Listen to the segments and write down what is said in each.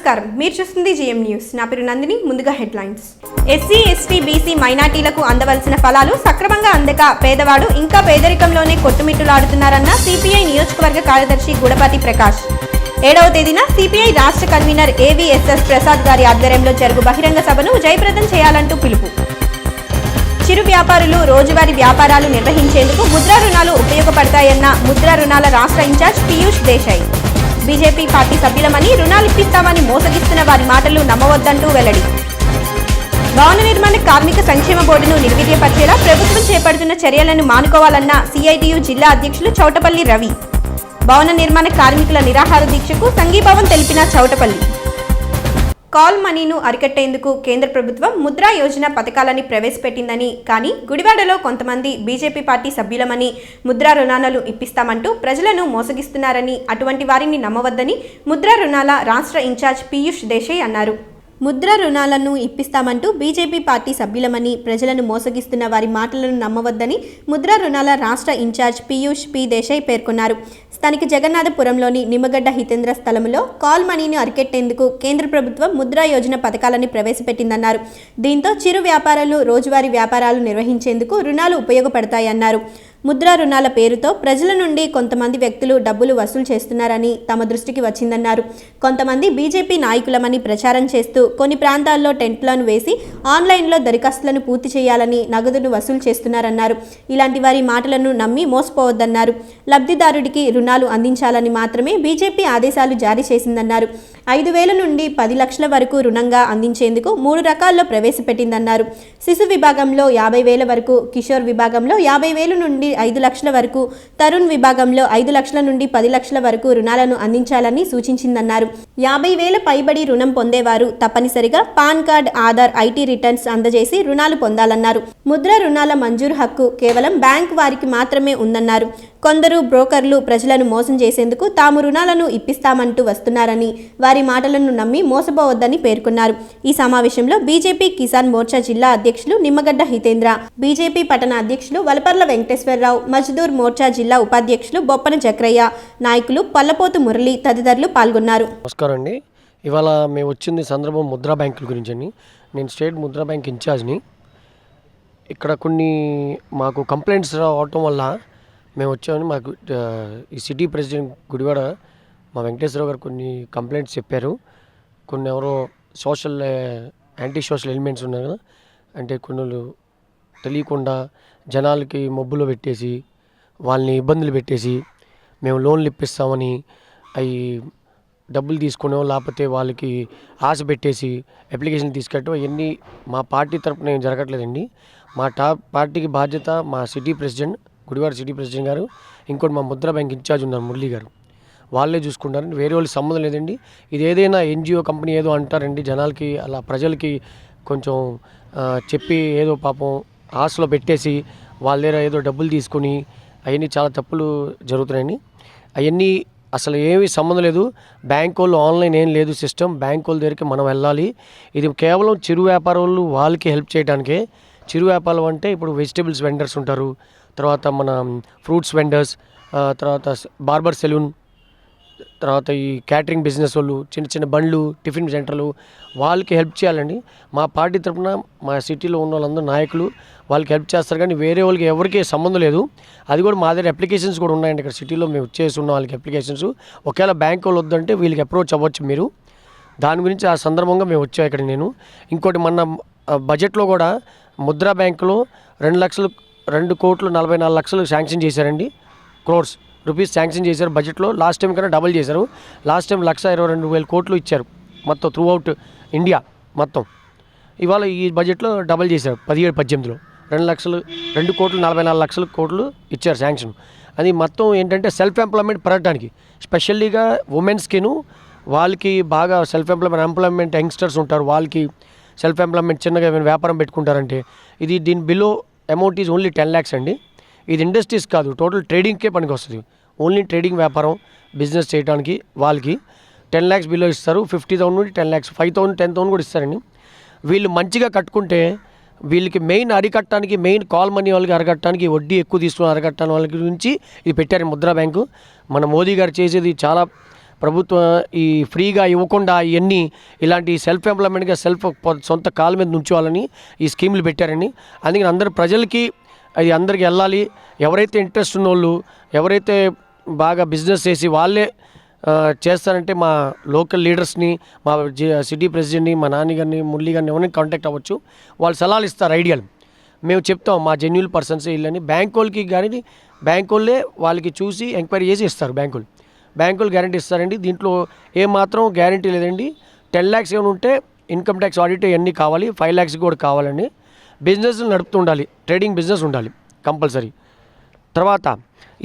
నమస్కారం, మీరు చూస్తుంది జిఎం న్యూస్. నా పేరు నందిని. ముందుగా హెడ్లైన్స్. ఎస్సీ, ఎస్టీ, బీసీ, మైనార్టీలకు అందవలసిన ఫలాలు సక్రమంగా అందక పేదవాడు ఇంకా పేదరికంలోనే కొట్టుమిట్టులాడుతున్నారన్న సిపిఐ నియోజకవర్గ కార్యదర్శి గుడపతి ప్రకాష్. 7వ తేదీన సిపిఐ రాష్ట్ర కన్వీనర్ ఏవిఎస్ఎస్ ప్రసాద్ గారి ఆధ్వర్యంలో జరుగు బహిరంగ సభను జయప్రదం చేయాలంటూ పిలుపు. చిరు వ్యాపారులు రోజువారీ వ్యాపారాలు నిర్వహించేందుకు ముద్రా రుణాలు ఉపయోగపడతాయన్న ముద్రా రుణాల రాష్ట్ర incharge Piyush Desai. BJP party సభ్యులమని రుణాలు ఇప్పిస్తామని మోసగిస్తున్న వారి మాటలు నమ్మవద్దంటూ వెల్లడి. భవన నిర్మాణ కార్మిక సంక్షేమ బోర్డును నిర్వీర్యపరిచేలా ప్రభుత్వం చేపడుతున్న చర్యలను మానుకోవాలన్న సిఐటియు జిల్లా అధ్యక్షులు చౌటపల్లి రవి. భవన నిర్మాణ కార్మికుల నిరాహార దీక్షకు సంఘీభావం తెలిపిన చౌటపల్లి. కాల్ మనీను అరికట్టేందుకు కేంద్ర ప్రభుత్వం ముద్రా యోజన పథకాలని ప్రవేశపెట్టిందని, కానీ గుడివాడలో కొంతమంది బీజేపీ పార్టీ సభ్యులమని ముద్రా రుణాలను ఇప్పిస్తామంటూ ప్రజలను మోసగిస్తున్నారని, అటువంటి వారిని నమ్మవద్దని ముద్రా రుణాల రాష్ట్ర ఇన్ఛార్జ్ పీయూష్ దేశాయ్ అన్నారు. ముద్రా రుణాలను ఇప్పిస్తామంటూ బీజేపీ పార్టీ సభ్యులమని ప్రజలను మోసగిస్తున్న వారి మాటలను నమ్మవద్దని ముద్రా రుణాల రాష్ట్ర ఇన్ఛార్జ్ పీయూష్ పి దేశాయ్ పేర్కొన్నారు. స్థానిక జగన్నాథపురంలోని నిమ్మగడ్డ హితేంద్ర స్థలంలో కాల్ మనీని అరికెట్టేందుకు కేంద్ర ప్రభుత్వం ముద్రా యోజన పథకాలని ప్రవేశపెట్టిందన్నారు. దీంతో చిరు వ్యాపారాలు రోజువారీ వ్యాపారాలు నిర్వహించేందుకు రుణాలు ఉపయోగపడతాయన్నారు. ముద్రా రుణాల పేరుతో ప్రజల నుండి కొంతమంది వ్యక్తులు డబ్బులు వసూలు చేస్తున్నారని తమ దృష్టికి వచ్చిందన్నారు. కొంతమంది బీజేపీ నాయకులమని ప్రచారం చేస్తూ కొన్ని ప్రాంతాల్లో టెంట్లను వేసి ఆన్లైన్లో దరఖాస్తులను పూర్తి చేయాలని నగదును వసూలు చేస్తున్నారన్నారు. ఇలాంటి వారి మాటలను నమ్మి మోసపోవద్దన్నారు. లబ్ధిదారుడికి రుణాలు అందించాలని మాత్రమే బీజేపీ ఆదేశాలు జారీ చేసిందన్నారు. 5,000 నుండి 10 లక్షల వరకు రుణంగా అందించేందుకు 3 రకాల్లో ప్రవేశపెట్టిందన్నారు. శిశు విభాగంలో 50,000 వరకు, కిషోర్ విభాగంలో 50,000 నుండి 5 లక్షల వరకు, తరుణ్ విభాగంలో 5 లక్షల నుండి 10 లక్షల వరకు రుణాలను అందించాలని సూచించిందన్నారు. 50,000 పైబడి రుణం పొందేవారు తప్పనిసరిగా pan card, Aadhaar, IT returns అందజేసి రుణాలు పొందాలన్నారు. ముద్రా రుణాల మంజూరు హక్కు కేవలం బ్యాంకు వారికి మాత్రమే ఉందన్నారు. కొందరు బ్రోకర్లు ప్రజలను మోసం చేసేందుకు తాము రుణాలను ఇప్పిస్తామంటూ వస్తున్నారని, వారి మాటలను నమ్మి మోసపోవద్దని పేర్కొన్నారు. ఈ సమావేశంలో బీజేపీ కిసాన్ మోర్చా జిల్లా అధ్యక్షులు నిమ్మగడ్డ హితేంద్ర, బీజేపీ పట్టణ అధ్యక్షులు వలపర్ల వెంకటేశ్వరరావు, మజ్దూర్ మోర్చా జిల్లా ఉపాధ్యక్షులు బొప్పన చక్రయ్య, నాయకులు పల్లపోతు మురళి తదితరులు పాల్గొన్నారు. నమస్కారం అండి. ఇవాళ మేము వచ్చింది సందర్భం ముద్రా బ్యాంకుల గురించి అండి. నేను స్టేట్ ముద్రా బ్యాంక్ ఇన్ఛార్జ్ని. ఇక్కడ కొన్ని మాకు కంప్లైంట్స్ రావటం వల్ల మేము వచ్చామని మాకు ఈ సిటీ ప్రెసిడెంట్ గుడివాడ మా వెంకటేశ్వరరావు గారు కొన్ని కంప్లైంట్స్ చెప్పారు. కొన్ని ఎవరో యాంటీ సోషల్ ఎలిమెంట్స్ ఉన్నారు కదా, అంటే కొన్ని తెలియకుండా జనాలకి మబ్బులో పెట్టేసి వాళ్ళని ఇబ్బందులు పెట్టేసి మేము లోన్లు ఇప్పిస్తామని అవి డబ్బులు తీసుకునే లేకపోతే వాళ్ళకి ఆశ పెట్టేసి అప్లికేషన్ తీసుకెట్టడం అవన్నీ మా పార్టీ తరపున ఏం జరగట్లేదండి. మా పార్టీకి బాధ్యత మా city president, Gudivada city president గారు, ఇంకోటి మా ముద్రా బ్యాంక్ ఇన్ఛార్జ్ ఉన్నారు మురళి గారు, వాళ్ళే చూసుకుంటారండి. వేరే వాళ్ళకి సంబంధం లేదండి. ఇది ఏదైనా ఎన్జిఓ కంపెనీ ఏదో అంటారండి, జనాలకి అలా ప్రజలకి కొంచెం చెప్పి ఏదో పాపం ఆశలో పెట్టేసి వాళ్ళ దగ్గర ఏదో డబ్బులు తీసుకొని అవన్నీ చాలా తప్పులు జరుగుతున్నాయండి. అవన్నీ అసలు ఏమీ సంబంధం లేదు. బ్యాంక్ వాళ్ళు ఆన్లైన్ ఏం లేదు సిస్టమ్. బ్యాంక్ వాళ్ళ దగ్గరికి మనం వెళ్ళాలి. ఇది కేవలం చిరు వ్యాపారులు వాళ్ళకి హెల్ప్ చేయడానికే. చిరు వ్యాపారం అంటే ఇప్పుడు వెజిటేబుల్స్ వెండర్స్ ఉంటారు, తర్వాత మన ఫ్రూట్స్ వెండర్స్, తర్వాత బార్బర్ సెలూన్, తర్వాత ఈ క్యాటరింగ్ బిజినెస్ వాళ్ళు, చిన్న చిన్న బండ్లు, టిఫిన్ సెంటర్లు, వాళ్ళకి హెల్ప్ చేయాలండి. మా పార్టీ తరఫున మా సిటీలో ఉన్న వాళ్ళందరూ నాయకులు వాళ్ళకి హెల్ప్ చేస్తారు, కానీ వేరే వాళ్ళకి ఎవరికి సంబంధం లేదు. అది కూడా మా దగ్గర అప్లికేషన్స్ కూడా ఉన్నాయండి. ఇక్కడ సిటీలో మేము వచ్చేసి ఉన్న వాళ్ళకి అప్లికేషన్స్. ఒకవేళ బ్యాంక్ వాళ్ళు వద్దంటే వీళ్ళకి అప్రోచ్ అవ్వచ్చు మీరు. దాని గురించి ఆ సందర్భంగా మేము వచ్చాము ఇక్కడ. నేను ఇంకోటి మొన్న బడ్జెట్లో కూడా ముద్రా బ్యాంకులో 2,44,00,000 శాంక్షన్ చేశారండి. క్రోర్స్ రూపీస్ శాంక్షన్ చేశారు బడ్జెట్లో. లాస్ట్ టైం కన్నా డబుల్ చేశారు. లాస్ట్ టైం 1,22,000 కోట్లు ఇచ్చారు మొత్తం త్రూ అవుట్ ఇండియా మొత్తం. ఇవాళ ఈ బడ్జెట్లో డబుల్ చేశారు 17-18లో 2,44,00,000 కోట్లు ఇచ్చారు శాంక్షన్. అది మొత్తం ఏంటంటే సెల్ఫ్ ఎంప్లాయ్మెంట్ పెరగడానికి, స్పెషల్లీగా ఉమెన్స్కిను వాళ్ళకి బాగా సెల్ఫ్ ఎంప్లాయ్మెంట్ యంగ్స్టర్స్ ఉంటారు, వాళ్ళకి సెల్ఫ్ ఎంప్లాయ్మెంట్ చిన్నగా ఏమైనా వ్యాపారం పెట్టుకుంటారంటే దీని below amount is only 10 lakhs అండి. ఇది ఇండస్ట్రీస్ కాదు, టోటల్ ట్రేడింగ్కే పనికి వస్తుంది. ఓన్లీ ట్రేడింగ్ వ్యాపారం బిజినెస్ చేయడానికి వాళ్ళకి 10 lakhs బిలో ఇస్తారు. 50,000 నుండి 10 lakhs, 5,000, 10,000 కూడా ఇస్తారండి. వీళ్ళు మంచిగా కట్టుకుంటే వీళ్ళకి మెయిన్ అరికట్టడానికి, మెయిన్ కాల్ మనీ వాళ్ళకి అరగట్టడానికి, వడ్డీ ఎక్కువ తీసుకుని అరగట్టడానికి వాళ్ళ గురించి ఇది పెట్టారు ముద్రా బ్యాంకు. మన మోదీ గారు చేసేది చాలా ప్రభుత్వం ఈ ఫ్రీగా ఇవ్వకుండా ఇవన్నీ ఇలాంటి సెల్ఫ్ ఎంప్లాయ్మెంట్గా సొంత కాళ్ళ మీద నుంచోవాలని ఈ స్కీములు పెట్టారండి. అందుకని అందరు ప్రజలకి అది అందరికి వెళ్ళాలి. ఎవరైతే ఇంట్రెస్ట్ ఉన్నోళ్ళు, ఎవరైతే బాగా బిజినెస్ చేసి వాళ్ళే చేస్తారంటే మా లోకల్ లీడర్స్ని, మా సిటీ ప్రెసిడెంట్ని, మా నాన్నగారిని, మురళి గారిని ఎవరిని కాంటాక్ట్ అవ్వచ్చు. వాళ్ళు సలహాలు ఇస్తారు, ఐడియాలు మేము చెప్తాం. మా జెన్యున్ పర్సన్స్ వీళ్ళని బ్యాంక్ వాళ్ళకి కానీ బ్యాంక్ వాళ్ళే వాళ్ళకి చూసి ఎంక్వైరీ చేసి ఇస్తారు. బ్యాంకులు గ్యారంటీ ఇస్తారండి. దీంట్లో ఏమాత్రం గ్యారంటీ లేదండి. 10 lakhs ఏమైనా ఉంటే ఇన్కమ్ ట్యాక్స్ ఆడిట్ అన్నీ కావాలి, 5 lakhs కూడా కావాలండి. బిజినెస్ నడుపుతూ ఉండాలి, ట్రేడింగ్ బిజినెస్ ఉండాలి కంపల్సరీ. తర్వాత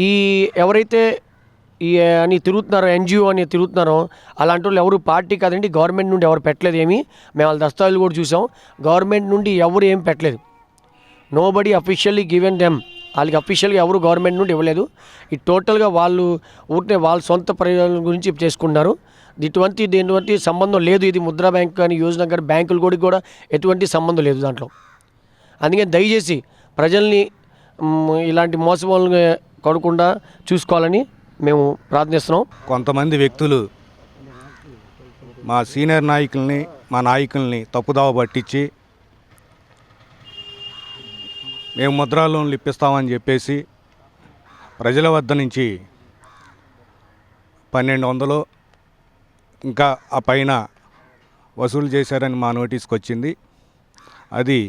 ఈ ఎవరైతే ఈ అని తిరుగుతున్నారో, ఎన్జిఓ అని తిరుగుతున్నారో, అలాంటి వాళ్ళు ఎవరు పార్టీ కాదండి, గవర్నమెంట్ నుండి ఎవరు పెట్టలేదు ఏమీ. మేము వాళ్ళ దస్తావేజులు కూడా చూసాం. గవర్నమెంట్ నుండి ఎవరు ఏం పెట్టలేదు. Nobody officially given them. వాళ్ళకి అఫీషియల్గా ఎవరు గవర్నమెంట్ నుండి ఇవ్వలేదు. ఇది టోటల్గా వాళ్ళు ఊరికే వాళ్ళ సొంత ప్రయోజనాల గురించి చేసుకుంటున్నారు. దేనివంటి సంబంధం లేదు. ఇది ముద్రా బ్యాంక్ కానీ యోజన కానీ బ్యాంకులు కూడా ఎటువంటి సంబంధం లేదు దాంట్లో. అందుకని దయచేసి ప్రజల్ని ఇలాంటి మోసపోలను కొడకుండా చూసుకోవాలని మేము ప్రార్థిస్తున్నాం. కొంతమంది వ్యక్తులు మా సీనియర్ నాయకుల్ని, మా నాయకుల్ని తప్పుదావ పట్టించి మేము ముద్రా లోన్లు ఇప్పిస్తామని చెప్పేసి ప్రజల వద్ద నుంచి 1200 ఇంకా ఆ పైన వసూలు చేశారని మా నోటీస్కి వచ్చింది. అది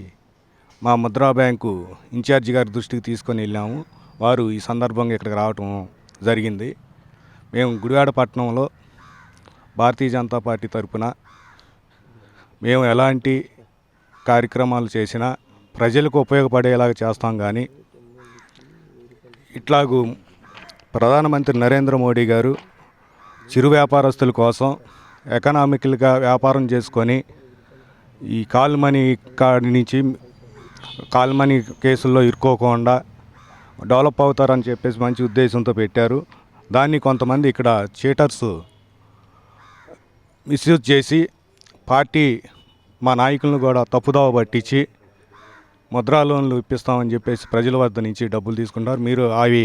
మా ముద్రా బ్యాంకు ఇన్ఛార్జి గారి దృష్టికి తీసుకొని వెళ్ళాము. వారు ఈ సందర్భంగా ఇక్కడికి రావటం జరిగింది. మేము గుడివాడ పట్టణంలో భారతీయ జనతా పార్టీ తరఫున మేము ఎలాంటి కార్యక్రమాలు చేసినా ప్రజలకు ఉపయోగపడేలాగా చేస్తాం. కానీ ఇట్లాగూ ప్రధానమంత్రి నరేంద్ర మోడీ గారు చిరు వ్యాపారస్తుల కోసం ఎకనామికల్గా వ్యాపారం చేసుకొని ఈ కాల్ మనీ కాడి నుంచి కాల్ మనీ కేసుల్లో ఇరుక్కోకుండా డెవలప్ అవుతారని చెప్పేసి మంచి ఉద్దేశంతో పెట్టారు. దాన్ని కొంతమంది ఇక్కడ చీటర్స్ మిస్యూజ్ చేసి పార్టీ మా నాయకులను కూడా తప్పుదోవ పట్టించి ముద్రా లోన్లు ఇప్పిస్తామని చెప్పేసి ప్రజల వద్ద నుంచి డబ్బులు తీసుకుంటారు. మీరు అవి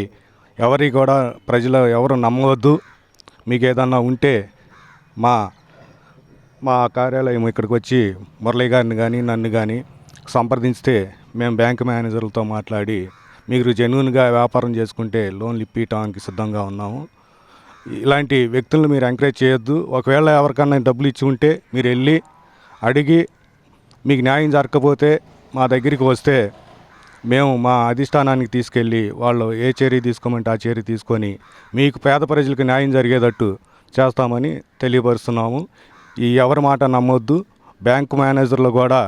ఎవరి కూడా ప్రజలు ఎవరు నమ్మవద్దు. మీకు ఏదన్నా ఉంటే మా కార్యాలయం ఇక్కడికి వచ్చి మురళి గారిని కానీ నన్ను కానీ సంప్రదిస్తే మేము బ్యాంక్ మేనేజర్లతో మాట్లాడి మీరు జెన్యూన్గా వ్యాపారం చేసుకుంటే లోన్లు ఇప్పించడానికి సిద్ధంగా ఉన్నాము. ఇలాంటి వ్యక్తులను మీరు ఎంకరేజ్ చేయొద్దు. ఒకవేళ ఎవరికన్నా డబ్బులు ఇచ్చి ఉంటే మీరు వెళ్ళి అడిగి మీకు న్యాయం జరగకపోతే మా దగ్గరికి వస్తే మేము మా అధిష్టానానికి తీసుకెళ్ళి వాళ్ళు ఏ చర్య తీసుకోమంటే ఆ చర్య తీసుకొని మీకు పేద ప్రజలకు న్యాయం జరిగేటట్టు చేస్తామని తెలియపరుస్తున్నాము. ఈ ఎవరి మాట నమ్మొద్దు. బ్యాంకు మేనేజర్లు కూడా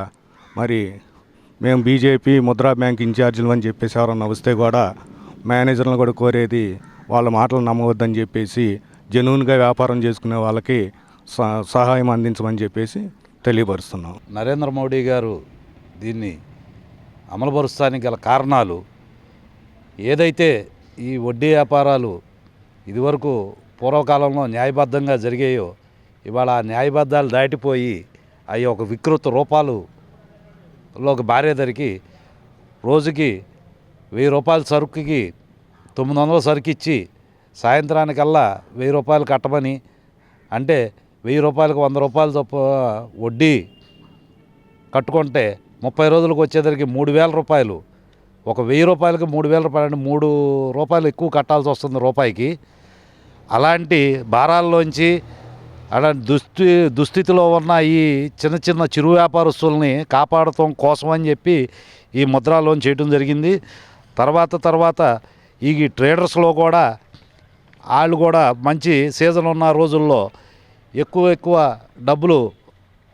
మరి మేము బీజేపీ ముద్రా బ్యాంక్ ఇన్ఛార్జీలు అని చెప్పేసి ఎవరన్నా వస్తే కూడా మేనేజర్లను కూడా కోరేది వాళ్ళ మాటలు నమ్మవద్దని చెప్పేసి జెన్యూన్గా వ్యాపారం చేసుకునే వాళ్ళకి సహాయం అందించమని చెప్పేసి తెలియపరుస్తున్నాం. నరేంద్ర మోడీ గారు దీన్ని అమలుపరుస్తానికి గల కారణాలు ఏదైతే ఈ వడ్డీ వ్యాపారాలు ఇదివరకు పూర్వకాలంలో న్యాయబద్ధంగా జరిగాయో ఇవాళ ఆ న్యాయబద్ధాలు దాటిపోయి అవి ఒక వికృత రూపాలులోకి బారేదరికి రోజుకి 1000 రూపాయల సరుకుకి 900 సరుకు ఇచ్చి సాయంత్రానికల్లా 1000 రూపాయలు కట్టమని, అంటే 1000 రూపాయలకు 100 రూపాయలు చొప్పున వడ్డీ కట్టుకుంటే 30 రోజులకు వచ్చేసరికి 3000 రూపాయలు. ఒక 1000 రూపాయలకి 3000 రూపాయలు అంటే 3 రూపాయలు ఎక్కువ కట్టాల్సి వస్తుంది రూపాయికి. అలాంటి భారాల్లోంచి అలాంటి దుస్థితిలో ఉన్న ఈ చిన్న చిరు వ్యాపారస్తుల్ని కాపాడటం కోసం అని చెప్పి ఈ ముద్రా లోన్ చేయడం జరిగింది. తర్వాత ఈ ట్రేడర్స్లో కూడా వాళ్ళు కూడా మంచి సీజన్ ఉన్న రోజుల్లో ఎక్కువ డబ్బులు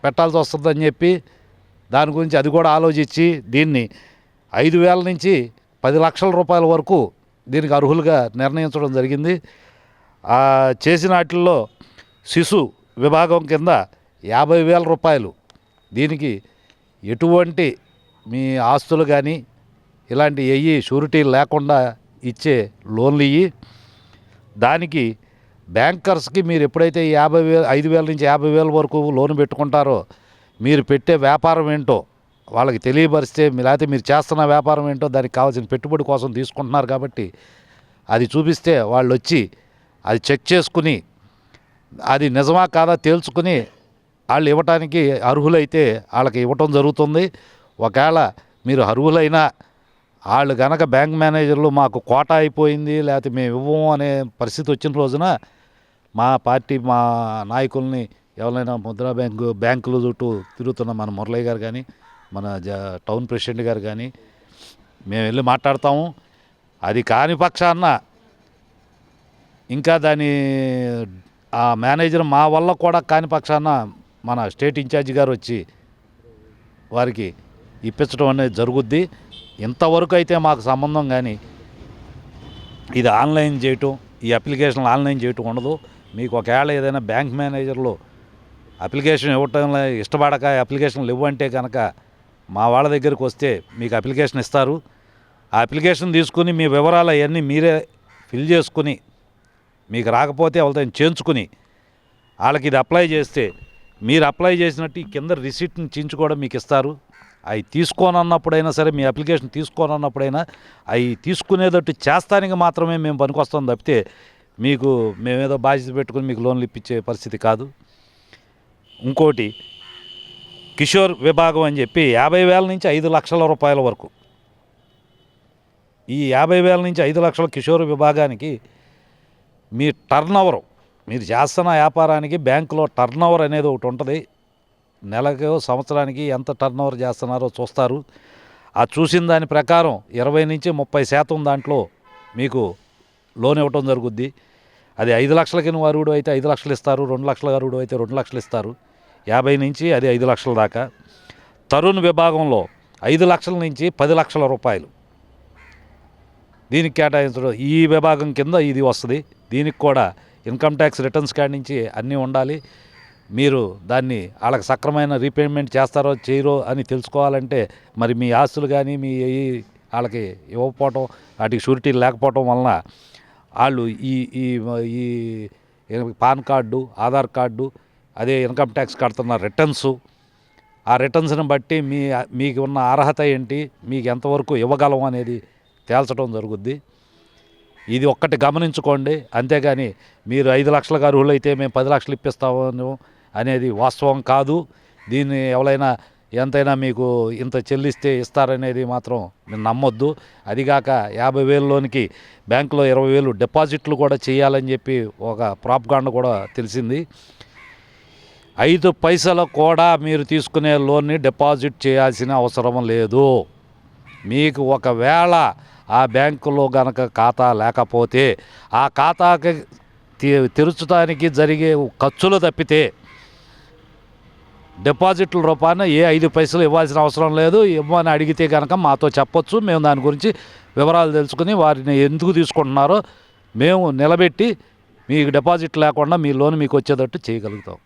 పెట్టాల్సి వస్తుందని చెప్పి దాని గురించి అది కూడా ఆలోచించి దీన్ని 5,000 నుంచి 10 లక్షల రూపాయల వరకు దీనికి అర్హులుగా నిర్ణయించడం జరిగింది. చేసిన వాటిల్లో శిశు విభాగం కింద 50,000 రూపాయలు, దీనికి ఎటువంటి మీ ఆస్తులు కానీ ఇలాంటి షూరిటీ లేకుండా ఇచ్చే లోన్లు ఇవి. దానికి బ్యాంకర్స్కి మీరు ఎప్పుడైతే 5,000 నుంచి 50,000 వరకు లోన్ పెట్టుకుంటారో మీరు పెట్టే వ్యాపారం ఏంటో వాళ్ళకి తెలియపరిస్తే, లేకపోతే మీరు చేస్తున్న వ్యాపారం ఏంటో దానికి కావాల్సిన పెట్టుబడి కోసం తీసుకుంటున్నారు కాబట్టి అది చూపిస్తే వాళ్ళు వచ్చి అది చెక్ చేసుకుని అది నిజమా కాదా తేల్చుకుని వాళ్ళు ఇవ్వటానికి అర్హులైతే వాళ్ళకి ఇవ్వటం జరుగుతుంది. ఒకవేళ మీరు అర్హులైనా వాళ్ళు కనుక బ్యాంక్ మేనేజర్లు మాకు కోటా అయిపోయింది లేకపోతే మేము ఇవ్వము అనే పరిస్థితి వచ్చిన రోజున మా పార్టీ మా నాయకుల్ని ఎవరైనా ముద్రా బ్యాంకుల చుట్టూ తిరుగుతున్న మన మురళయ్య గారు కానీ మన టౌన్ ప్రెసిడెంట్ గారు కానీ మేము వెళ్ళి మాట్లాడతాము. అది కాని పక్షాన ఇంకా దాని ఆ మేనేజర్ మా వల్ల కూడా కాని పక్షాన మన స్టేట్ ఇన్ఛార్జి గారు వచ్చి వారికి ఇప్పించడం అనేది జరుగుద్ది. ఇంతవరకు అయితే మాకు సంబంధం కానీ ఇది ఆన్లైన్ చేయటం ఈ అప్లికేషన్లు ఆన్లైన్ చేయటం ఉండదు. మీకు ఒకవేళ ఏదైనా బ్యాంక్ మేనేజర్లు అప్లికేషన్ ఇవ్వటంలో ఇష్టపడక అప్లికేషన్లు ఇవ్వంటే కనుక మా వాళ్ళ దగ్గరికి వస్తే మీకు అప్లికేషన్ ఇస్తారు. ఆ అప్లికేషన్ తీసుకుని మీ వివరాలు అవన్నీ మీరే ఫిల్ చేసుకుని మీకు రాకపోతే వాళ్ళతో చేయించుకుని వాళ్ళకి ఇది అప్లై చేస్తే మీరు అప్లై చేసినట్టు ఈ కింద రిసిప్ట్ని చించి కూడా మీకు ఇస్తారు. అవి తీసుకోనన్నప్పుడైనా సరే మీ అప్లికేషన్ తీసుకోనన్నప్పుడైనా అవి తీసుకునేటట్టు చేస్తానికి మాత్రమే మేము పనికొస్తాం తప్పితే మీకు మేమేదో బాధ్యత పెట్టుకుని మీకు లోన్లు ఇప్పించే పరిస్థితి కాదు. ఇంకోటి కిషోర్ విభాగం అని చెప్పి 50,000 నుంచి 5 లక్షల రూపాయల వరకు ఈ 50,000 నుంచి 5 లక్షల కిషోర్ విభాగానికి మీ టర్నోవర్ మీరు చేస్తున్న వ్యాపారానికి బ్యాంకులో టర్నోవర్ అనేది ఒకటి ఉంటుంది. నెలకు సంవత్సరానికి ఎంత టర్నోవర్ చేస్తున్నారో చూస్తారు. ఆ చూసిన దాని ప్రకారం 20 నుంచి 30% దాంట్లో మీకు లోన్ ఇవ్వటం జరుగుద్ది. అది 5 లక్షలకి నువ్వు అరువుడు అయితే 5 లక్షలు ఇస్తారు, 2 లక్షల అరువుడు అయితే 2 లక్షలు ఇస్తారు. 50 నుంచి అది 5 లక్షల దాకా. తరుణ్ విభాగంలో 5 లక్షల నుంచి 10 లక్షల రూపాయలు దీనికి కేటాయించడం ఈ విభాగం కింద ఇది వస్తుంది. దీనికి కూడా ఇన్కమ్ ట్యాక్స్ రిటర్న్స్ కాడి నుంచి అన్నీ ఉండాలి. మీరు దాన్ని వాళ్ళకి సక్రమైన రీపేమెంట్ చేస్తారో చేయరో అని తెలుసుకోవాలంటే మరి మీ ఆస్తులు కానీ మీ వాళ్ళకి ఇవ్వకపోవటం వాటికి షూరిటీలు లేకపోవటం వలన వాళ్ళు ఈ ఈ పాన్ కార్డు ఆధార్ కార్డు అదే ఇన్కమ్ ట్యాక్స్ కడుతున్న రిటర్న్స్ ఆ రిటర్న్స్ని బట్టి మీకు ఉన్న అర్హత ఏంటి మీకు ఎంతవరకు ఇవ్వగలం అనేది తేల్చడం జరుగుద్ది. ఇది ఒక్కటి గమనించుకోండి. అంతేగాని మీరు 5 లక్షలకు అర్హులైతే మేము 10 లక్షలు ఇప్పిస్తాము అనేది వాస్తవం కాదు. దీన్ని ఎవరైనా ఎంతైనా మీకు ఇంత చెల్లిస్తే ఇస్తారనేది మాత్రం మీరు నమ్మొద్దు. అదిగాక 50,000లోనికి బ్యాంకులో 20,000 డిపాజిట్లు కూడా చేయాలని చెప్పి ఒక ప్రాపగాండా కూడా తెలిసింది. 5 పైసలు కూడా మీరు తీసుకునే లోన్ని డిపాజిట్ చేయాల్సిన అవసరం లేదు. మీకు ఒకవేళ ఆ బ్యాంకులో గనక ఖాతా లేకపోతే ఆ ఖాతాకి తెరచడానికి జరిగే ఖర్చులు తప్పితే డిపాజిట్ల రూపాన ఏ 5 పైసలు ఇవ్వాల్సిన అవసరం లేదు. ఇవ్వమని అడిగితే కనుక మాతో చెప్పొచ్చు. మేము దాని గురించి వివరాలు తెలుసుకుని వారిని ఎందుకు తీసుకుంటున్నారో మేము నిలబెట్టి మీకు డిపాజిట్ లేకుండా మీ లోన్ మీకు వచ్చేటట్టు చేయగలుగుతాం.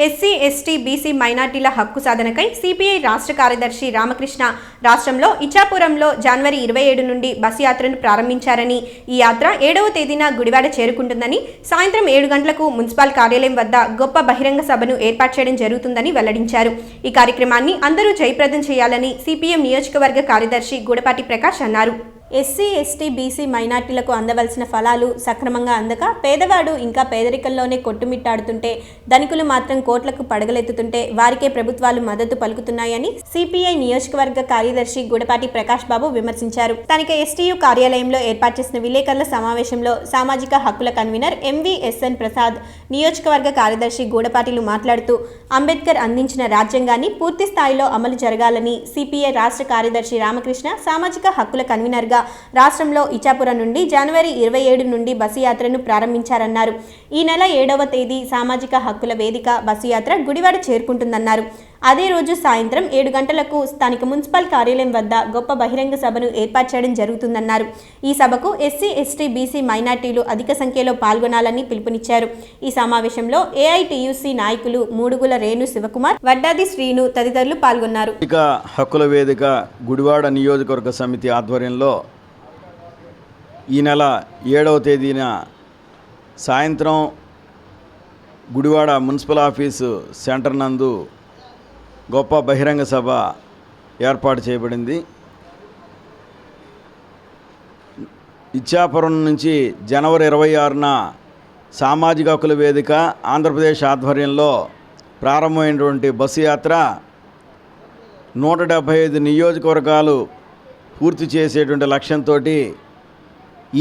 ఎస్సీ ఎస్టీ బీసీ మైనార్టీల హక్కు సాధనకై సిపిఐ రాష్ట్ర కార్యదర్శి రామకృష్ణ రాష్ట్రంలో ఇచ్చాపురంలో జనవరి 27 నుండి బస్ యాత్రను ప్రారంభించారని, ఈ యాత్ర 7వ తేదీన గుడివాడ చేరుకుంటుందని, సాయంత్రం 7 గంటలకు మున్సిపల్ కార్యాలయం వద్ద గొప్ప బహిరంగ సభను ఏర్పాటు చేయడం జరుగుతుందని వెల్లడించారు. ఈ కార్యక్రమాన్ని అందరూ జయప్రదం చేయాలని సిపిఎం నియోజకవర్గ కార్యదర్శి గూడపాటి ప్రకాష్ అన్నారు. ఎస్సీ ఎస్టీ బీసీ మైనార్టీలకు అందవలసిన ఫలాలు సక్రమంగా అందక పేదవాడు ఇంకా పేదరికంలోనే కొట్టుమిట్టాడుతుంటే, ధనికులు మాత్రం కోట్లకు పడగలెత్తుతుంటే వారికే ప్రభుత్వాలు మద్దతు పలుకుతున్నాయని సిపిఐ నియోజకవర్గ కార్యదర్శి గూడపాటి ప్రకాష్ బాబు విమర్శించారు. స్థానిక ఎస్టీయూ కార్యాలయంలో ఏర్పాటు చేసిన విలేకరుల సమావేశంలో సామాజిక హక్కుల కన్వీనర్ ఎంవిఎస్ఎన్ ప్రసాద్, నియోజకవర్గ కార్యదర్శి గూడపాటిలు మాట్లాడుతూ అంబేద్కర్ అందించిన రాజ్యాంగాన్ని పూర్తి స్థాయిలో అమలు జరగాలని సిపిఐ రాష్ట్ర కార్యదర్శి రామకృష్ణ సామాజిక హక్కుల కన్వీనర్గా రాష్ట్రంలో ఇచ్చాపురం నుండి జనవరి 27 నుండి బస్సు యాత్రను ప్రారంభించారన్నారు. ఈ నెల 7వ తేదీ సామాజిక హక్కుల వేదిక బస్సు యాత్ర గుడివాడ చేరుకుంటుందన్నారు. అదే రోజు సాయంత్రం 7 గంటలకు స్థానిక మున్సిపల్ కార్యాలయం వద్ద గొప్ప బహిరంగ సభను ఏర్పాటు చేయడం జరుగుతుందన్నారు. ఈ సభకు ఎస్సీ ఎస్టీ బీసీ మైనార్టీలు అధిక సంఖ్యలో పాల్గొనాలని పిలుపునిచ్చారు. ఈ సమావేశంలో ఏఐటియుసి నాయకులు మూడుగుల రేణు శివకుమార్, వడ్డాది శ్రీను తదితరులు పాల్గొన్నారు. హక్కుల వేదిక గుడివాడ నియోజకవర్గ సమితి ఆధ్వర్యంలో ఈ నెల 7వ తేదీన సాయంత్రం గుడివాడ మున్సిపల్ ఆఫీసు సెంటర్ నందు గొప్ప బహిరంగ సభ ఏర్పాటు చేయబడింది. ఇచ్చాపురం నుంచి జనవరి 26న సామాజిక హక్కుల వేదిక ఆంధ్రప్రదేశ్ ఆధ్వర్యంలో ప్రారంభమైనటువంటి బస్సు యాత్ర 175 నియోజకవర్గాలు పూర్తి చేసేటువంటి లక్ష్యంతో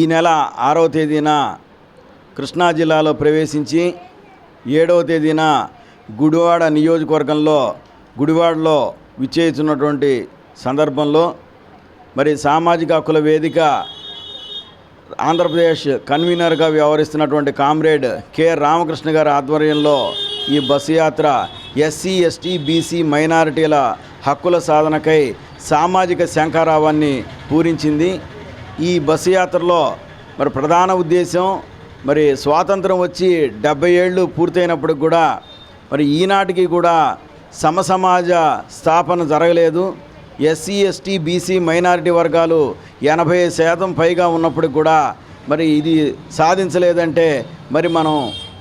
ఈ నెల 6వ తేదీన కృష్ణా జిల్లాలో ప్రవేశించి 7వ తేదీన గుడివాడ నియోజకవర్గంలో గుడివాడలో విచ్చేస్తున్నటువంటి సందర్భంలో మరి సామాజిక హక్కుల వేదిక ఆంధ్రప్రదేశ్ కన్వీనర్గా వ్యవహరిస్తున్నటువంటి కామ్రేడ్ కె రామకృష్ణ గారి ఆధ్వర్యంలో ఈ బస్సు యాత్ర ఎస్సీ ఎస్టీ బీసీ మైనారిటీల హక్కుల సాధనకై సామాజిక శంఖారావాన్ని పూరించింది. ఈ బస్సు యాత్రలో మరి ప్రధాన ఉద్దేశం మరి స్వాతంత్రం వచ్చి 70 ఏళ్ళు పూర్తయినప్పుడు కూడా మరి ఈనాటికి కూడా సమసమాజ స్థాపన జరగలేదు. ఎస్సీ ఎస్టీ బీసీ మైనారిటీ వర్గాలు 80% పైగా ఉన్నప్పుడు కూడా మరి ఇది సాధించలేదంటే మరి మనం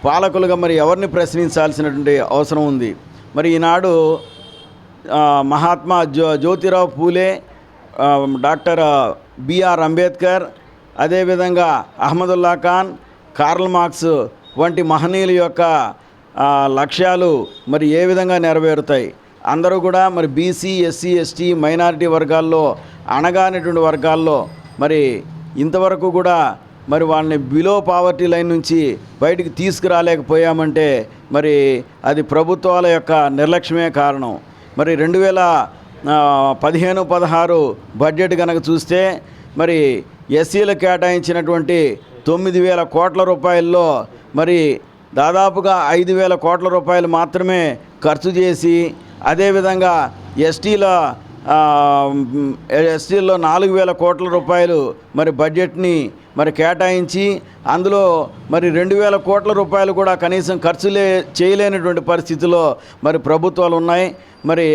పాలకులుగా మరి ఎవరిని ప్రశ్నించాల్సినటువంటి అవసరం ఉంది. మరి ఈనాడు మహాత్మా జ్యోతిరావు పూలే, డాక్టర్ బిఆర్ అంబేద్కర్, అదేవిధంగా అహ్మదుల్లా ఖాన్, కార్ల్ మార్క్స్ వంటి మహనీయుల యొక్క లక్ష్యాలు మరి ఏ విధంగా నెరవేరుతాయి? అందరూ కూడా మరి బీసీ ఎస్సీ ఎస్టీ మైనారిటీ వర్గాల్లో అణగానేటువంటి వర్గాల్లో మరి ఇంతవరకు కూడా మరి వాళ్ళని బిలో పావర్టీ లైన్ నుంచి బయటికి తీసుకురాలేకపోయామంటే మరి అది ప్రభుత్వాల యొక్క నిర్లక్ష్యమే కారణం. మరి 2015-16 బడ్జెట్ కనుక చూస్తే మరి ఎస్సీలకు కేటాయించినటువంటి 9,000 కోట్ల రూపాయల్లో మరి దాదాపుగా 5,000 కోట్ల రూపాయలు మాత్రమే ఖర్చు చేసి, అదేవిధంగా ఎస్టీలో 4,000 కోట్ల రూపాయలు మరి బడ్జెట్ని మరి కేటాయించి అందులో మరి 2,000 కోట్ల రూపాయలు కూడా కనీసం ఖర్చులే చేయలేనటువంటి పరిస్థితిలో మరి ప్రభుత్వాలు ఉన్నాయి. మరి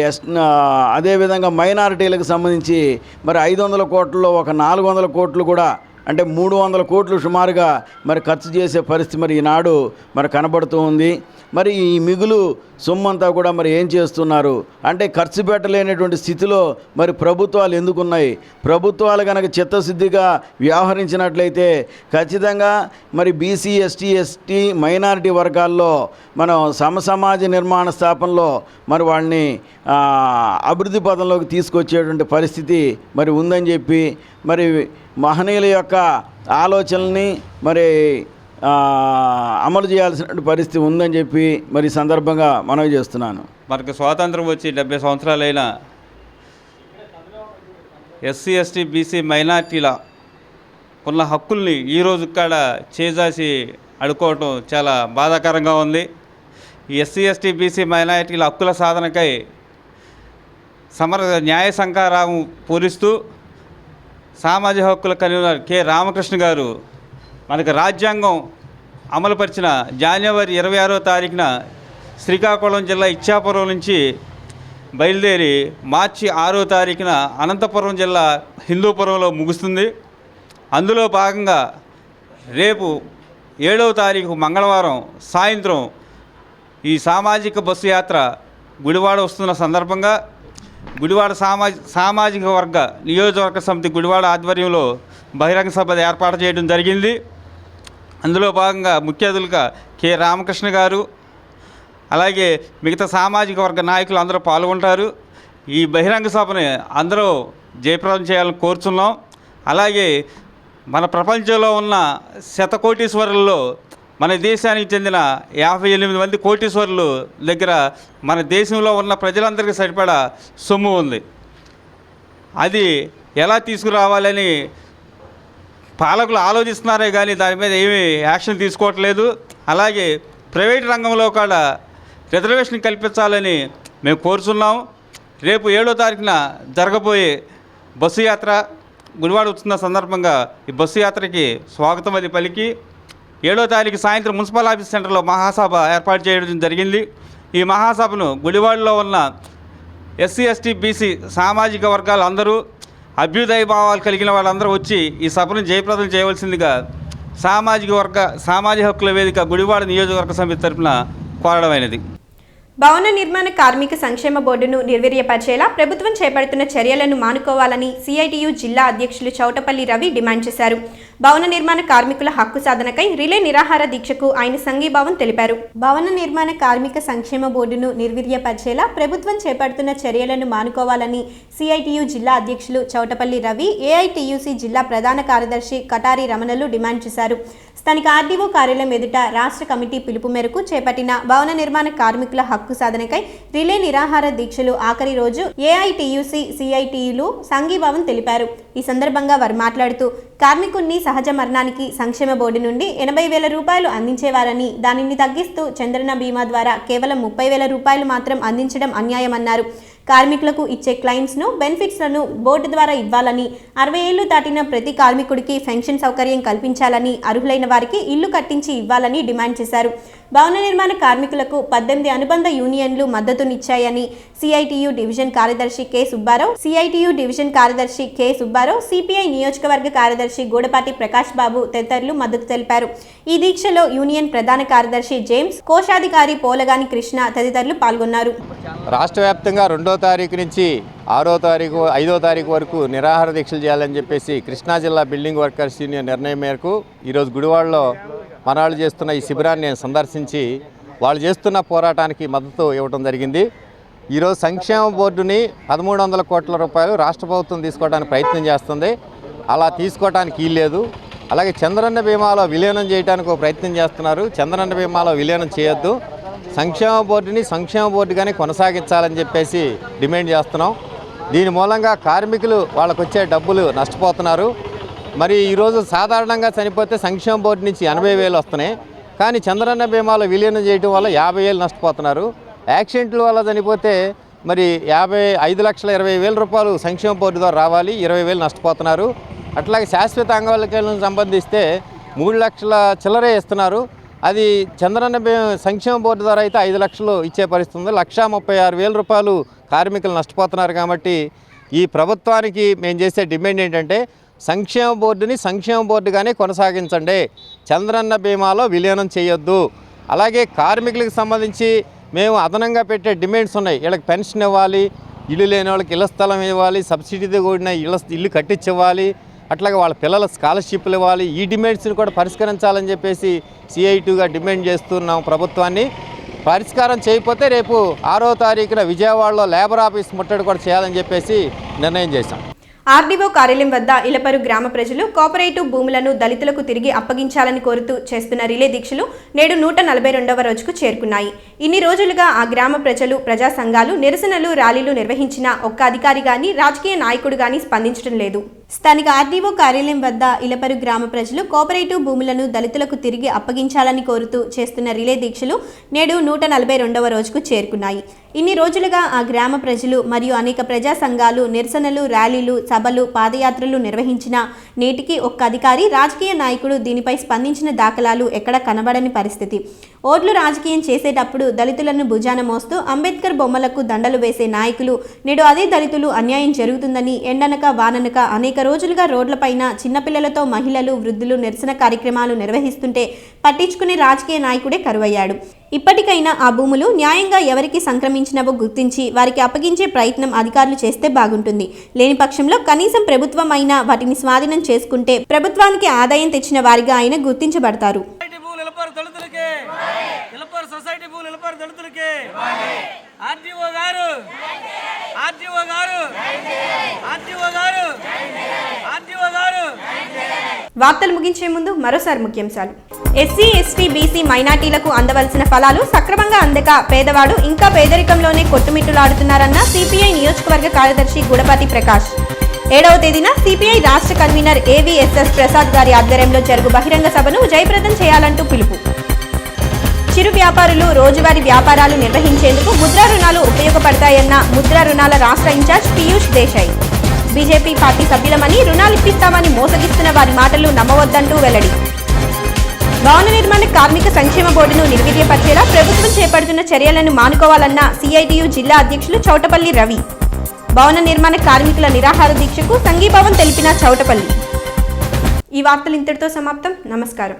అదేవిధంగా మైనారిటీలకు సంబంధించి మరి 500 కోట్లలో ఒక 400 కోట్లు కూడా అంటే 300 కోట్లు సుమారుగా మరి ఖర్చు చేసే పరిస్థితి మరి ఈనాడు మరి కనబడుతూ ఉంది. మరి ఈ మిగులు సొమ్మంతా కూడా మరి ఏం చేస్తున్నారు అంటే ఖర్చు పెట్టలేనటువంటి స్థితిలో మరి ప్రభుత్వాలు ఎందుకున్నాయి? ప్రభుత్వాలు కనుక చిత్తశుద్ధిగా వ్యవహరించినట్లయితే ఖచ్చితంగా మరి బీసీ ఎస్టీ మైనారిటీ వర్గాల్లో మనం సమసమాజ నిర్మాణ స్థాపనలో మరి వాళ్ళని అభివృద్ధి పదంలోకి తీసుకొచ్చేటువంటి పరిస్థితి మరి ఉందని చెప్పి మరి మహనీయుల యొక్క ఆలోచనల్ని మరి అమలు చేయాల్సిన పరిస్థితి ఉందని చెప్పి మరి సందర్భంగా మనవి చేస్తున్నాను. మనకు స్వాతంత్రం వచ్చి 70 సంవత్సరాలైన ఎస్సీ ఎస్టీ బీసీ మైనార్టీల ఉన్న హక్కుల్ని ఈరోజు ఇక్కడ చేజాసి అడుకోవటం చాలా బాధాకరంగా ఉంది. ఈ ఎస్సీ ఎస్టీ బీసీ మైనార్టీల హక్కుల సాధనకై న్యాయ శంఖారావం పూరిస్తూ సామాజిక హక్కుల కన్వీనర్ కె రామకృష్ణ గారు మనకు రాజ్యాంగం అమలుపరిచిన జనవరి 26వ తారీఖున శ్రీకాకుళం జిల్లా ఇచ్చాపురం నుంచి బయలుదేరి మార్చి 6వ తారీఖున అనంతపురం జిల్లా హిందూపురంలో ముగుస్తుంది. అందులో భాగంగా రేపు 7వ తారీఖు మంగళవారం సాయంత్రం ఈ సామాజిక బస్సు యాత్ర గుడివాడ వస్తున్న సందర్భంగా గుడివాడ సామాజిక వర్గ నియోజకవర్గ సమితి గుడివాడ ఆధ్వర్యంలో బహిరంగ సభ ఏర్పాటు చేయడం జరిగింది. అందులో భాగంగా ముఖ్య అతిథులుగా కె రామకృష్ణ గారు అలాగే మిగతా సామాజిక వర్గ నాయకులు అందరూ పాల్గొంటారు. ఈ బహిరంగ సభని అందరూ జయప్రదం చేయాలని కోరుచున్నాం. అలాగే మన ప్రపంచంలో ఉన్న శతకోటీశ్వరుల్లో మన దేశానికి చెందిన 58 మంది కోటీశ్వరులు దగ్గర మన దేశంలో ఉన్న ప్రజలందరికీ సరిపడా సొమ్ము ఉంది. అది ఎలా తీసుకురావాలని పాలకులు ఆలోచిస్తున్నారే కానీ దాని మీద ఏమీ యాక్షన్ తీసుకోవట్లేదు. అలాగే ప్రైవేట్ రంగంలో కూడా రిజర్వేషన్ కల్పించాలని మేము కోరుచున్నాం. రేపు 7వ తారీఖున జరగబోయే బస్సు యాత్ర గుడివాడ వస్తున్న సందర్భంగా ఈ బస్సు యాత్రకి స్వాగతం అది పలికి 7వ తారీఖు సాయంత్రం మున్సిపల్ ఆఫీస్ సెంటర్లో మహాసభ ఏర్పాటు చేయడం జరిగింది. ఈ మహాసభను గుడివాడలో ఉన్న ఎస్సీ ఎస్టీ బీసీ సామాజిక వర్గాలు అందరూ అభ్యుదయ భావాలు కలిగిన వాళ్ళందరూ వచ్చి ఈ సభను జయప్రదం చేయవలసిందిగా సామాజిక హక్కుల వేదిక గుడివాడ నియోజకవర్గ సమితి తరఫున కోరడమైనది. భవన నిర్మాణ కార్మిక సంక్షేమ బోర్డును నిర్వీర్యపరిచేలా ప్రభుత్వం చేపడుతున్న చర్యలను మానుకోవాలని సిఐటియు జిల్లా అధ్యక్షులు చౌటపల్లి రవి డిమాండ్ చేశారు. భవన నిర్మాణ కార్మికుల హక్కు సాధనకై రిలే నిరాహార దీక్షకు ఆయన సంఘీభావం తెలిపారు. భవన నిర్మాణ కార్మిక సంక్షేమ బోర్డును నిర్వీర్యపరిచేలా ప్రభుత్వం చేపడుతున్న చర్యలను మానుకోవాలని సిఐటియు జిల్లా అధ్యక్షులు చౌటపల్లి రవి, ఏఐటియుసి జిల్లా ప్రధాన కార్యదర్శి కటారి రమణలు డిమాండ్ చేశారు. స్థానిక ఆర్డీఓ కార్యాలయం ఎదుట రాష్ట్ర కమిటీ పిలుపు మేరకు చేపట్టిన భవన నిర్మాణ కార్మికుల హక్కు సాధనకై రిలే నిరాహార దీక్షలు ఆఖరి రోజు ఏఐటియుసి, సిఐటియులు సంఘీభావం తెలిపారు. ఈ సందర్భంగా వారు మాట్లాడుతూ కార్మికుడిని సహజ మరణానికి సంక్షేమ బోర్డు నుండి 80,000 రూపాయలు అందించేవారని, దానిని తగ్గిస్తూ చంద్రన్న బీమా ద్వారా కేవలం 30,000 రూపాయలు మాత్రం అందించడం అన్యాయమన్నారు. కార్మికులకు ఇచ్చే క్లైమ్స్ను, బెనిఫిట్స్లను బోర్డు ద్వారా ఇవ్వాలని, 60 ఏళ్లు దాటిన ప్రతి కార్మికుడికి పెన్షన్ సౌకర్యం కల్పించాలని, అర్హులైన వారికి ఇల్లు కట్టించి ఇవ్వాలని డిమాండ్ చేశారు. భవన నిర్మాణ కార్మికులకు 18 అనుబంధ యూనియన్లు మద్దతునిచ్చాయని సిఐటియు డివిజన్ కార్యదర్శి కె సుబ్బారావు, సిపిఐ నియోజకవర్గ కార్యదర్శి గూడపాటి ప్రకాష్ బాబు తదితరులు మద్దతు తెలిపారు. ఈ దీక్షలో యూనియన్ ప్రధాన కార్యదర్శి జేమ్స్, కోశాధికారి పోలగాని కృష్ణ తదితరులు పాల్గొన్నారు. రాష్ట్ర వ్యాప్తంగా 2వ తారీఖు నుంచి 6వ తారీఖు 5వ తారీఖు వరకు నిరాహార దీక్షలు చేయాలని చెప్పేసి కృష్ణా జిల్లా బిల్డింగ్ వర్కర్స్ యూనియన్ నిర్ణయం మేరకు ఈరోజు గుడివాడలో మనాళ్ళు చేస్తున్న ఈ శిబిరాన్ని నేను సందర్శించి వాళ్ళు చేస్తున్న పోరాటానికి మద్దతు ఇవ్వడం జరిగింది. ఈరోజు సంక్షేమ బోర్డుని 1,300 కోట్ల రూపాయలు రాష్ట్ర ప్రభుత్వం తీసుకోవడానికి ప్రయత్నం చేస్తుంది. అలా తీసుకోవడానికి వీల్లేదు. అలాగే చంద్రన్న బీమాలో విలీనం చేయడానికి ఒక ప్రయత్నం చేస్తున్నారు. చంద్రన్న బీమాలో విలీనం చేయొద్దు, సంక్షేమ బోర్డుని సంక్షేమ బోర్డుగానే కొనసాగించాలని చెప్పేసి డిమాండ్ చేస్తున్నాం. దీని మూలంగా కార్మికులు వాళ్ళకు వచ్చే డబ్బులు నష్టపోతున్నారు. మరి ఈరోజు సాధారణంగా చనిపోతే సంక్షేమ బోర్డు నుంచి 80,000 వస్తున్నాయి, కానీ చంద్రన్న బీమాలో విలీనం చేయడం వల్ల 50,000 నష్టపోతున్నారు. యాక్సిడెంట్ల వల్ల చనిపోతే మరి 5,20,000 రూపాయలు సంక్షేమ బోర్డు ద్వారా రావాలి, 20,000 నష్టపోతున్నారు. అట్లాగే శాశ్వత అంగవైకల్యాలకు సంబంధిస్తే 3 లక్షల చిల్లరే ఇస్తున్నారు. అది చంద్రన్న సంక్షేమ బోర్డు ద్వారా అయితే 5 లక్షలు ఇచ్చే పరిస్థితి ఉంది. 1,36,000 రూపాయలు కార్మికులు నష్టపోతున్నారు. కాబట్టి ఈ ప్రభుత్వానికి మేము చేసే డిమాండ్ ఏంటంటే సంక్షేమ బోర్డుని సంక్షేమ బోర్డుగానే కొనసాగించండి, చంద్రన్న బీమాలో విలీనం చేయొద్దు. అలాగే కార్మికులకు సంబంధించి మేము అదనంగా పెట్టే డిమాండ్స్ ఉన్నాయి. వీళ్ళకి పెన్షన్ ఇవ్వాలి, ఇల్లు లేని వాళ్ళకి ఇళ్ల స్థలం ఇవ్వాలి, సబ్సిడీతో కూడిన ఇల్లు కట్టించివ్వాలి, అట్లాగే వాళ్ళ పిల్లల స్కాలర్షిప్లు ఇవ్వాలి. ఈ డిమాండ్స్ని కూడా పరిష్కరించాలని చెప్పేసి సిఐటిగా డిమాండ్ చేస్తున్నాం. ప్రభుత్వాన్ని పరిష్కారం చేయకపోతే రేపు 6వ తారీఖున విజయవాడలో లేబర్ ఆఫీస్ ముట్టడి కూడా చేయాలని చెప్పేసి నిర్ణయం చేశాం. ఆర్డీఓ కార్యాలయం వద్ద ఇలపరు గ్రామ ప్రజలు కోఆపరేటివ్ భూములను దళితులకు తిరిగి అప్పగించాలని కోరుతూ చేస్తున్న రిలే దీక్షలు నేడు 142వ రోజుకు చేరుకున్నాయి. ఇన్ని రోజులుగా ఆ గ్రామ ప్రజలు, ప్రజా సంఘాలు నిరసనలు, ర్యాలీలు నిర్వహించిన ఒక్క అధికారి గాని, రాజకీయ నాయకుడు గాని స్పందించడం లేదు. స్థానిక ఆర్డీఓ కార్యాలయం వద్ద ఇలపరు గ్రామ ప్రజలు కోఆపరేటివ్ భూములను దళితులకు తిరిగి అప్పగించాలని కోరుతూ చేస్తున్న రిలే దీక్షలు నేడు 142వ రోజుకు చేరుకున్నాయి. ఇన్ని రోజులుగా ఆ గ్రామ ప్రజలు మరియు అనేక ప్రజా సంఘాలు నిరసనలు, ర్యాలీలు, సభలు, పాదయాత్రలు నిర్వహించిన నేటికి ఒక్క అధికారి, రాజకీయ నాయకుడు దీనిపై స్పందించిన దాఖలాలు ఎక్కడ కనబడని పరిస్థితి. ఓట్లు రాజకీయం చేసేటప్పుడు దళితులను భుజాన మోస్తూ అంబేద్కర్ బొమ్మలకు దండలు వేసే నాయకులు నేడు అదే దళితులు అన్యాయం జరుగుతుందని ఎండనక వాననక అనేక రోజులుగా రోడ్లపైన చిన్నపిల్లలతో మహిళలు, వృద్ధులు నిరసన కార్యక్రమాలు నిర్వహిస్తుంటే పట్టించుకునే రాజకీయ నాయకుడే కరువయ్యాడు. ఇప్పటికైనా ఆ భూములు న్యాయంగా ఎవరికి సంక్రమించినవో గుర్తించి వారికి అప్పగించే ప్రయత్నం అధికారులు చేస్తే బాగుంటుంది. లేని పక్షంలో కనీసం ప్రభుత్వం అయినా వాటిని స్వాధీనం చేసుకుంటే ప్రభుత్వానికి ఆదాయం తెచ్చిన వారిగా ఆయన గుర్తించబడతారు. వార్తలు ముగించే ముందు మరోసారి ముఖ్యాంశాలు. ఎస్సీ, ఎస్టీ, బీసీ మైనార్టీలకు అందవలసిన ఫలాలు సక్రమంగా అందక పేదవాడు ఇంకా పేదరికంలోనే కొట్టుమిట్టులాడుతున్నారన్న సిపిఐ నియోజకవర్గ కార్యదర్శి గూడపాటి ప్రకాష్. 7వ తేదీన సిపిఐ రాష్ట్ర కన్వీనర్ ఏవిఎస్ఎస్ ప్రసాద్ గారి ఆధ్వర్యంలో జరుగు బహిరంగ సభను జయప్రదం చేయాలంటూ పిలుపు. చిరు వ్యాపారులు రోజువారీ వ్యాపారాలు నిర్వహించేందుకు ముద్రా రుణాలు ఉపయోగపడతాయన్న ముద్రా రుణాల రాష్ట్ర incharge Piyush Desai. BJP party సభ్యులమని రుణాలు ఇప్పిస్తామని మోసగిస్తున్న వారి మాటలు నమ్మవద్దంటూ వెల్లడి. భవన నిర్మాణ కార్మిక సంక్షేమ బోర్డును నిర్వీర్యపరిచేలా ప్రభుత్వం చేపడుతున్న చర్యలను మానుకోవాలన్న సిఐటియు జిల్లా అధ్యక్షులు చౌటపల్లి రవి. భవన నిర్మాణ కార్మికుల నిరాహార దీక్షకు సంఘీభావం తెలిపిన చౌటపల్లి. ఈ వార్తలు ఇంతటితో సమాప్తం. నమస్కారం.